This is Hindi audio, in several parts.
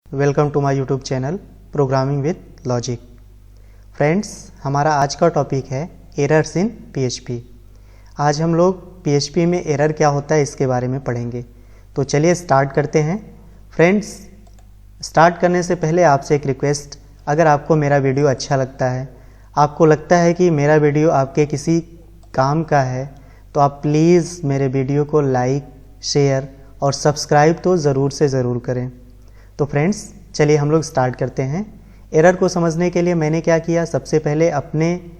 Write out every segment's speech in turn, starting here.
Welcome to my YouTube channel programming with logic. Friends, हमारा आज का टॉपिक है एरर्स इन पीएचपी। आज हम लोग पीएचपी में एरर क्या होता है इसके बारे में पढ़ेंगे। तो चलिए स्टार्ट करते हैं। फ्रेंड्स, स्टार्ट करने से पहले आपसे एक रिक्वेस्ट, अगर आपको मेरा वीडियो अच्छा लगता है, आपको लगता है कि मेरा वीडियो आपके किसी काम का है, तो आप प्लीज़ मेरे वीडियो को लाइक, शेयर और सब्सक्राइब तो ज़रूर से ज़रूर करें। तो फ्रेंड्स, चलिए हम लोग स्टार्ट करते हैं। एरर को समझने के लिए मैंने क्या किया, सबसे पहले अपने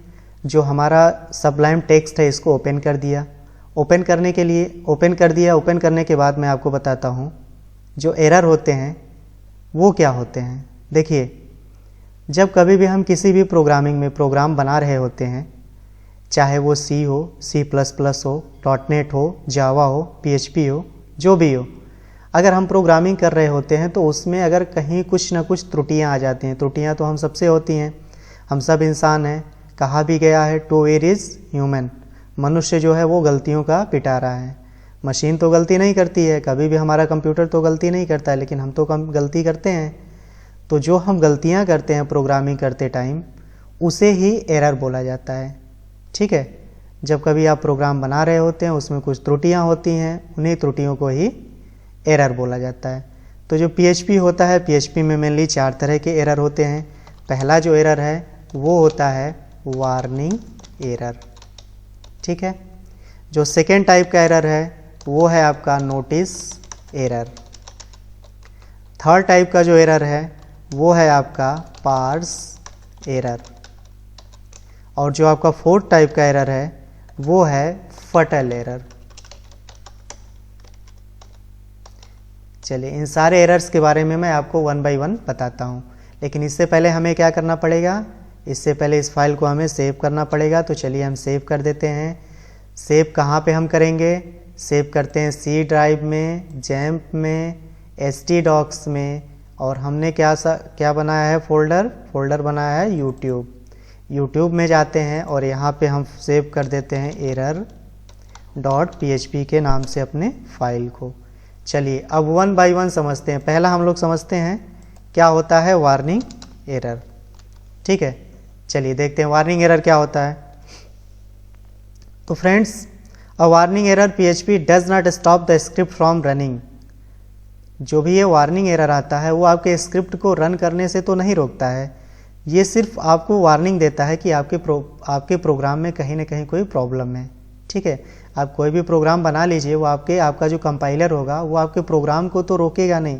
जो हमारा सबलाइम टेक्स्ट है इसको ओपन कर दिया। ओपन करने के बाद मैं आपको बताता हूँ जो एरर होते हैं वो क्या होते हैं। देखिए, जब कभी भी हम किसी भी प्रोग्रामिंग में प्रोग्राम बना रहे होते हैं, चाहे वो सी हो, C++ हो, .NET हो, जावा हो, PHP हो, जो भी हो, अगर हम प्रोग्रामिंग कर रहे होते हैं तो उसमें अगर कहीं कुछ ना कुछ त्रुटियां आ जाती हैं। त्रुटियां तो हम सबसे होती हैं, हम सब इंसान हैं। कहा भी गया है टू एयर इज़ ह्यूमन, मनुष्य जो है वो गलतियों का पिटारा है। मशीन तो गलती नहीं करती है, कभी भी हमारा कंप्यूटर तो गलती नहीं करता है, लेकिन हम तो कम गलती करते हैं। तो जो हम गलतियाँ करते हैं प्रोग्रामिंग करते टाइम, उसे ही एरर बोला जाता है। ठीक है, जब कभी आप प्रोग्राम बना रहे होते हैं उसमें कुछ त्रुटियाँ होती हैं, उन्हीं त्रुटियों को ही एरर बोला जाता है। तो जो PHP होता है, PHP में मेनली 4 तरह के एरर होते हैं। पहला जो एरर है वो होता है वार्निंग एरर। ठीक है, जो सेकेंड टाइप का एरर है वो है आपका नोटिस एरर। थर्ड टाइप का जो एरर है वो है आपका पार्स एरर। और जो आपका फोर्थ टाइप का एरर है वो है फटल एरर। चलिए, इन सारे एरर्स के बारे में मैं आपको 1 बाय 1 बताता हूँ, लेकिन इससे पहले हमें क्या करना पड़ेगा, इससे पहले इस फाइल को हमें सेव करना पड़ेगा। तो चलिए हम सेव कर देते हैं। सेव कहाँ पे हम करेंगे, सेव करते हैं C ड्राइव में, जैम्प में, htdocs में, और हमने क्या बनाया है, फोल्डर बनाया है यूट्यूब में जाते हैं और यहाँ पे हम सेव कर देते हैं error.php के नाम से अपने फाइल को। चलिए अब 1 बाय 1 समझते हैं। पहला हम लोग समझते हैं क्या होता है वार्निंग एरर। ठीक है, चलिए देखते हैं वार्निंग एरर क्या होता है। तो friends, a warning error PHP does not stop the script from running. जो भी ये वार्निंग एरर आता है वो आपके स्क्रिप्ट को रन करने से तो नहीं रोकता है, ये सिर्फ आपको वार्निंग देता है कि आपके प्रोग्राम में कहीं ना कहीं कोई प्रॉब्लम है। ठीक है, आप कोई भी प्रोग्राम बना लीजिए, वो आपका जो कंपाइलर होगा वो आपके प्रोग्राम को तो रोकेगा नहीं,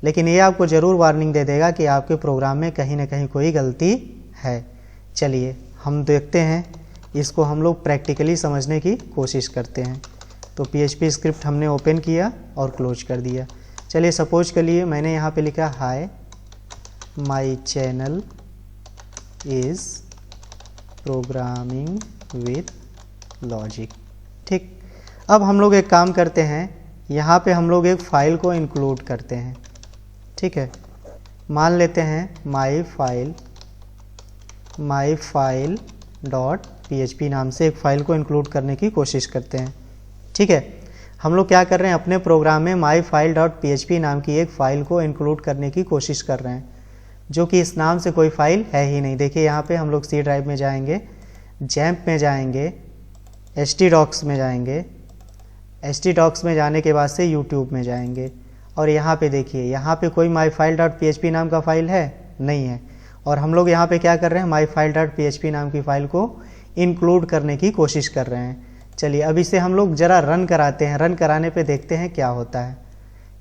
लेकिन ये आपको ज़रूर वार्निंग दे देगा कि आपके प्रोग्राम में कहीं ना कहीं कोई गलती है। चलिए हम देखते हैं, इसको हम लोग प्रैक्टिकली समझने की कोशिश करते हैं। तो PHP स्क्रिप्ट हमने ओपन किया और क्लोज कर दिया। चलिए सपोज के लिए मैंने यहाँ पे लिखा hi my channel is programming with logic. ठीक, अब हम लोग एक काम करते हैं, यहाँ पे हम लोग एक फ़ाइल को इंक्लूड करते हैं। ठीक है, मान लेते हैं माई फाइल .php नाम से एक फ़ाइल को इंक्लूड करने की कोशिश करते हैं। ठीक है, हम लोग क्या कर रहे हैं, अपने प्रोग्राम में माई फाइल .php नाम की एक फ़ाइल को इंक्लूड करने की कोशिश कर रहे हैं, जो कि इस नाम से कोई फ़ाइल है ही नहीं। देखिए यहाँ पे हम लोग C ड्राइव में जाएंगे, जैम्प में जाएंगे, htdocs में जाएंगे, htdocs में जाने के बाद से यूट्यूब में जाएंगे, और यहाँ पे देखिए यहाँ पे कोई myfile.php नाम का फ़ाइल है नहीं है। और हम लोग यहाँ पे क्या कर रहे हैं, myfile.php नाम की फ़ाइल को इंक्लूड करने की कोशिश कर रहे हैं। चलिए अब इसे हम लोग ज़रा रन कराते हैं। रन कराने पे देखते हैं क्या होता है।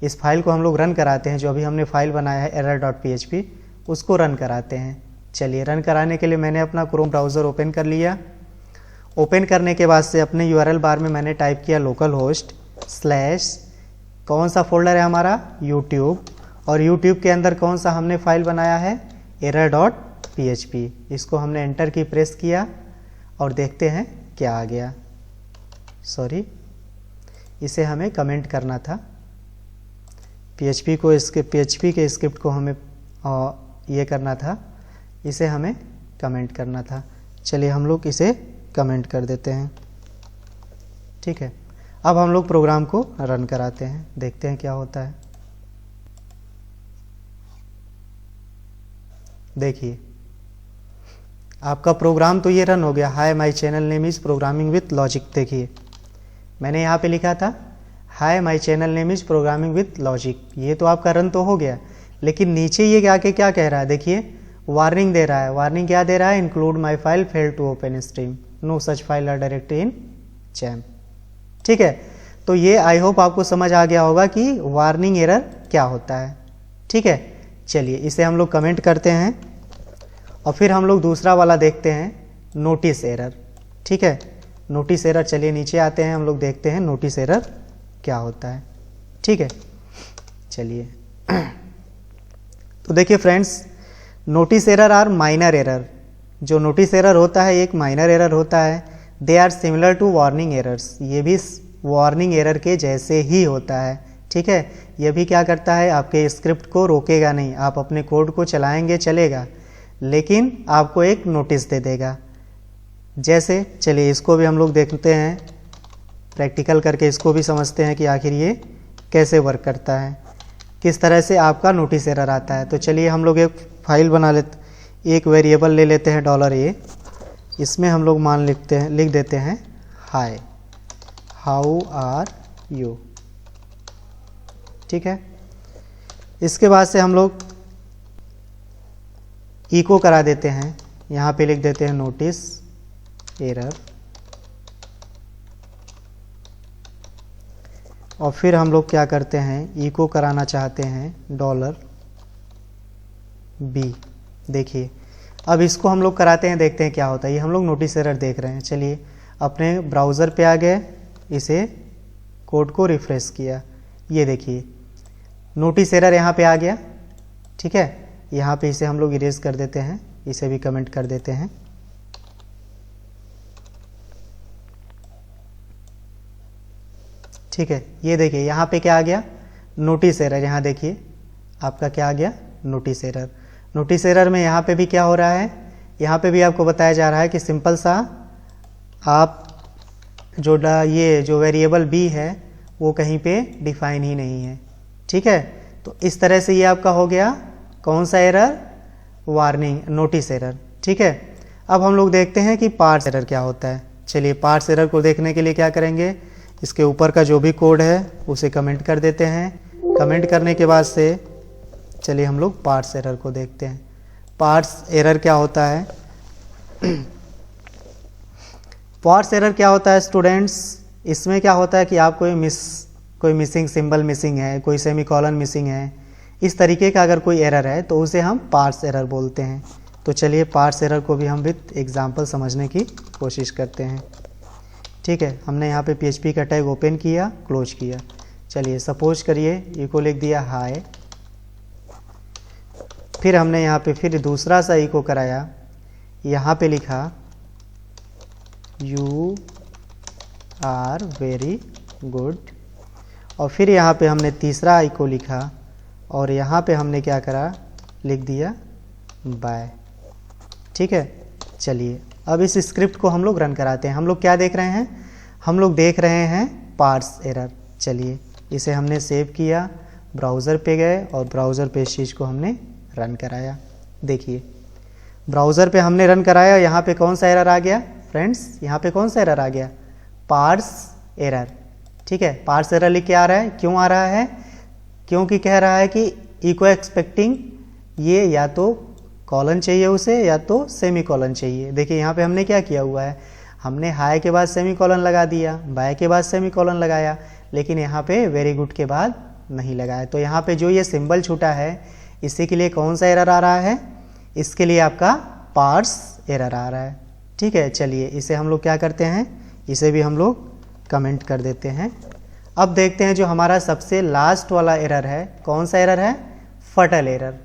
इस फाइल को हम लोग रन कराते हैं, जो अभी हमने फाइल बनाया है error.php, उसको रन कराते हैं। चलिए रन कराने के लिए मैंने अपना क्रोम ब्राउज़र ओपन कर लिया। ओपन करने के बाद से अपने URL बार में मैंने टाइप किया लोकलहोस्ट / कौन सा फोल्डर है हमारा, यूट्यूब, और यूट्यूब के अंदर कौन सा हमने फाइल बनाया है, error.php। इसको हमने एंटर की प्रेस किया और देखते हैं क्या आ गया। सॉरी, इसे हमें कमेंट करना था, PHP के स्क्रिप्ट को हमें ये करना था, इसे हमें कमेंट करना था। चलिए हम लोग इसे कमेंट कर देते हैं। ठीक है, अब हम लोग प्रोग्राम को रन कराते हैं, देखते हैं क्या होता है। देखिए आपका प्रोग्राम तो ये रन हो गया, hi my channel name is programming with logic. देखिए मैंने यहाँ पे लिखा था hi my channel name is programming with logic, ये तो आपका रन तो हो गया, लेकिन नीचे ये आके क्या कह रहा है, देखिए वार्निंग दे रहा है। वार्निंग क्या दे रहा है, include my file fail to open stream, no such file or directory in जैम। ठीक है, तो ये आई होप आपको समझ आ गया होगा कि वार्निंग एरर क्या होता है। ठीक है, चलिए इसे हम लोग कमेंट करते हैं और फिर हम लोग दूसरा वाला देखते हैं, नोटिस एरर। ठीक है, नोटिस एरर, चलिए नीचे आते हैं, हम लोग देखते हैं नोटिस एरर क्या होता है। ठीक है, चलिए तो देखिए friends, notice error or minor error. जो नोटिस एरर होता है एक माइनर एरर होता है। They are similar to warning errors, ये भी वार्निंग एरर के जैसे ही होता है। ठीक है, ये भी क्या करता है, आपके स्क्रिप्ट को रोकेगा नहीं, आप अपने कोड को चलाएंगे चलेगा, लेकिन आपको एक नोटिस दे देगा। जैसे चलिए इसको भी हम लोग देखते हैं, प्रैक्टिकल करके इसको भी समझते हैं कि आखिर ये कैसे वर्क करता है, किस तरह से आपका नोटिस एरर आता है। तो चलिए हम लोग एक फाइल बना लेते, एक वेरिएबल ले लेते हैं $a, इसमें हम लोग मान लिख देते हैं हाय, हाउ आर यू। ठीक है, इसके बाद से हम लोग इको करा देते हैं, यहाँ पे लिख देते हैं नोटिस एरर, और फिर हम लोग क्या करते हैं, इको कराना चाहते हैं $b। देखिए अब इसको हम लोग कराते हैं, देखते हैं क्या होता है। ये हम लोग नोटिस एरर देख रहे हैं। चलिए अपने ब्राउज़र पे आ गए, इसे कोड को रिफ्रेश किया, ये देखिए नोटिस एरर यहाँ पे आ गया। ठीक है, यहाँ पे इसे हम लोग इरेज कर देते हैं, इसे भी कमेंट कर देते हैं। ठीक है, ये देखिए यहाँ पे क्या आ गया, नोटिस एरर। यहाँ देखिए आपका क्या आ गया, नोटिस एरर। नोटिस एरर में यहाँ पे भी क्या हो रहा है, यहाँ पे भी आपको बताया जा रहा है कि सिंपल सा आप ये जो वेरिएबल b है वो कहीं पे डिफाइन ही नहीं है। ठीक है, तो इस तरह से ये आपका हो गया कौन सा एरर, वार्निंग नोटिस एरर। ठीक है, अब हम लोग देखते हैं कि पार्स एरर क्या होता है। चलिए पार्स एरर को देखने के लिए क्या करेंगे, इसके ऊपर का जो भी कोड है उसे कमेंट कर देते हैं। कमेंट करने के बाद से चलिए हम लोग पार्स एरर को देखते हैं। पार्स एरर क्या होता है, पार्स एरर क्या होता है स्टूडेंट्स, इसमें क्या होता है कि आप कोई मिसिंग सिंबल मिसिंग है, कोई सेमीकोलन मिसिंग है, इस तरीके का अगर कोई एरर है तो उसे हम पार्स एरर बोलते हैं। तो चलिए पार्स एरर को भी हम विद एग्जांपल समझने की कोशिश करते हैं। ठीक है, हमने यहाँ पे PHP का टैग ओपन किया, क्लोज किया। चलिए सपोज करिए इको लिख दिया हाय, फिर हमने यहाँ पे फिर दूसरा सा इको कराया, यहाँ पे लिखा यू आर वेरी गुड, और फिर यहाँ पे हमने तीसरा इको लिखा और यहाँ पे हमने क्या करा, लिख दिया बाय। ठीक है, चलिए अब इस स्क्रिप्ट को हम लोग रन कराते हैं। हम लोग क्या देख रहे हैं, हम लोग देख रहे हैं पार्स एरर। चलिए इसे हमने सेव किया, ब्राउज़र पे गए और ब्राउज़र पे इस चीज़ को हमने रन कराया। देखिए ब्राउज़र पे हमने रन कराया, यहाँ पे कौन सा एरर आ गया फ्रेंड्स, यहाँ पे कौन सा एरर आ गया, पार्स एरर। ठीक है, पार्स एरर लिख के आ रहा है, क्यों आ रहा है, क्योंकि कह रहा है कि इको एक्सपेक्टिंग ये या तो कॉलन चाहिए उसे या तो सेमी कॉलन चाहिए। देखिए यहाँ पे हमने क्या किया हुआ है, हमने हाई के बाद सेमी कॉलन लगा दिया, बाय के बाद सेमी कॉलन लगाया, लेकिन यहाँ पे वेरी गुड के बाद नहीं लगाया। तो यहाँ पे जो ये सिंबल छूटा है इसी के लिए कौन सा एरर आ रहा है, इसके लिए आपका पार्स एरर आ रहा है। ठीक है, चलिए इसे हम लोग क्या करते हैं, इसे भी हम लोग कमेंट कर देते हैं। अब देखते हैं जो हमारा सबसे लास्ट वाला एरर है, कौन सा एरर है, फटल एरर।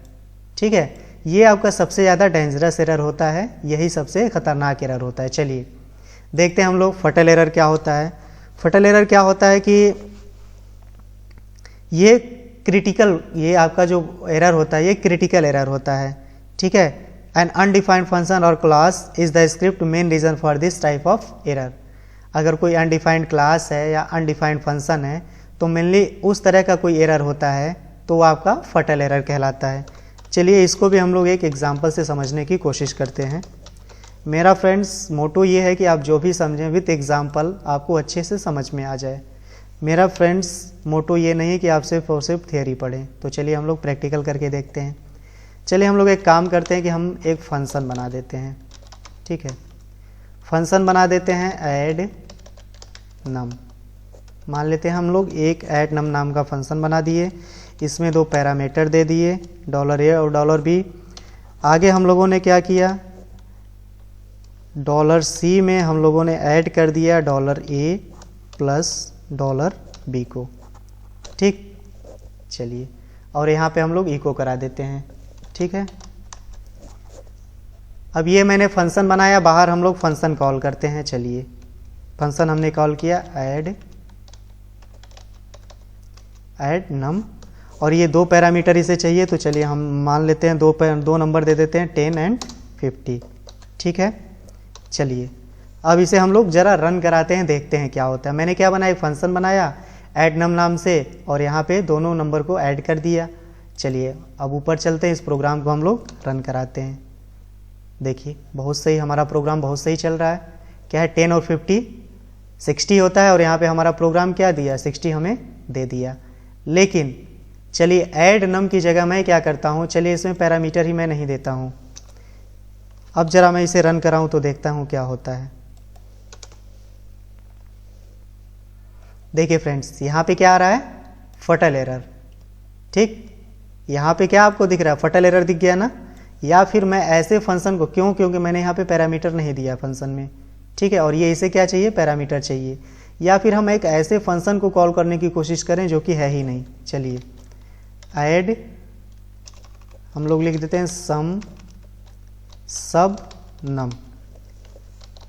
ठीक है, ये आपका सबसे ज़्यादा डेंजरस एरर होता है, यही सबसे खतरनाक एरर होता है। चलिए देखते हैं हम लोग फटल एरर क्या होता है। फटल एरर क्या होता है कि ये क्रिटिकल, ये आपका जो एरर होता है ये क्रिटिकल एरर होता है। ठीक है, an undefined function or class is the script main reason for this type of error. अगर कोई अनडिफाइंड क्लास है या अनडिफाइंड फंक्शन है तो मेनली उस तरह का कोई एरर होता है तो वो आपका फटल एरर कहलाता है। चलिए इसको भी हम लोग एक एग्जाम्पल से समझने की कोशिश करते हैं। मेरा फ्रेंड्स मोटो ये है कि आप जो भी समझें विथ एग्जाम्पल आपको अच्छे से समझ में आ जाए। मेरा फ्रेंड्स मोटो ये नहीं है कि आप सिर्फ और सिर्फ थियरी पढ़ें। तो चलिए हम लोग प्रैक्टिकल करके देखते हैं। चलिए हम लोग एक काम करते हैं कि हम एक फंक्शन बना देते हैं। ठीक है, फंक्शन बना देते हैं ऐड नम। मान लेते हैं हम लोग एक ऐड नम नाम का फंक्शन बना दिए। इसमें 2 पैरामीटर दे दिए, $a और $b। आगे हम लोगों ने क्या किया, $c में हम लोगों ने ऐड कर दिया $a प्लस $b को। ठीक, चलिए और यहाँ पे हम लोग इको करा देते हैं। ठीक है, अब ये मैंने फंक्शन बनाया, बाहर हम लोग फंक्शन कॉल करते हैं। चलिए फंक्शन हमने कॉल किया ऐड नम, और ये 2 पैरामीटर इसे चाहिए। तो चलिए हम मान लेते हैं 2 नंबर दे देते हैं 10 और 50। ठीक है, चलिए अब इसे हम लोग जरा रन कराते हैं, देखते हैं क्या होता है। मैंने क्या बनाया, एक फंक्शन बनाया ऐड नम नाम से और यहाँ पे दोनों नंबर को ऐड कर दिया। चलिए अब ऊपर चलते हैं, इस प्रोग्राम को हम लोग रन कराते हैं। देखिए बहुत सही, हमारा प्रोग्राम बहुत सही चल रहा है। क्या है, 10 और 50 60 होता है, और यहाँ पे हमारा प्रोग्राम क्या दिया, 60 हमें दे दिया। लेकिन चलिए ऐड नम की जगह मैं क्या करता हूँ, चलिए इसमें पैरामीटर ही मैं नहीं देता हूँ। अब जरा मैं इसे रन कराऊँ तो देखता हूँ क्या होता है। देखिए फ्रेंड्स यहाँ पे क्या आ रहा है, फटल एरर। ठीक, यहाँ पे क्या आपको दिख रहा है, फटल एरर दिख गया ना। या फिर मैं ऐसे फंक्शन को, क्योंकि मैंने यहाँ पे पैरामीटर नहीं दिया फंक्शन में। ठीक है, और ये इसे क्या चाहिए, पैरामीटर चाहिए। या फिर हम एक ऐसे फंक्शन को कॉल करने की कोशिश करें जो कि है ही नहीं। चलिए ऐड हम लोग लिख देते हैं सम सब नम।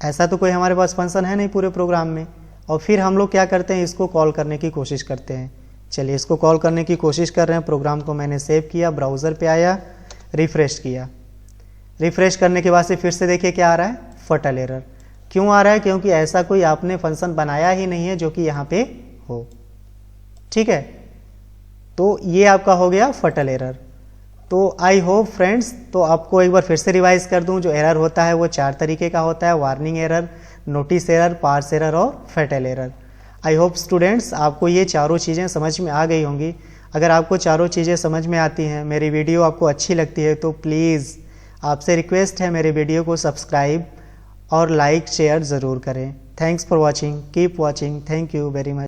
ऐसा तो कोई हमारे पास फंक्शन है नहीं पूरे प्रोग्राम में, और फिर हम लोग क्या करते हैं, इसको कॉल करने की कोशिश करते हैं। चलिए इसको कॉल करने की कोशिश कर रहे हैं। प्रोग्राम को मैंने सेव किया, ब्राउज़र पे आया, रिफ्रेश किया। रिफ्रेश करने के बाद से फिर से देखिए क्या आ रहा है, फटल एरर। क्यों आ रहा है, क्योंकि ऐसा कोई आपने फंक्शन बनाया ही नहीं है जो कि यहाँ पे हो। ठीक है, तो ये आपका हो गया फटल एरर। तो आई होप फ्रेंड्स, तो आपको एक बार फिर से रिवाइज कर दूं, जो एरर होता है वो 4 तरीके का होता है, warning error, notice error, parse error और fatal error. I hope students आपको ये चारों चीज़ें समझ में आ गई होंगी। अगर आपको चारों चीज़ें समझ में आती हैं, मेरी वीडियो आपको अच्छी लगती है, तो प्लीज़ आपसे रिक्वेस्ट है मेरे वीडियो को सब्सक्राइब और लाइक शेयर ज़रूर करें। Thanks for watching, keep watching, thank you very much.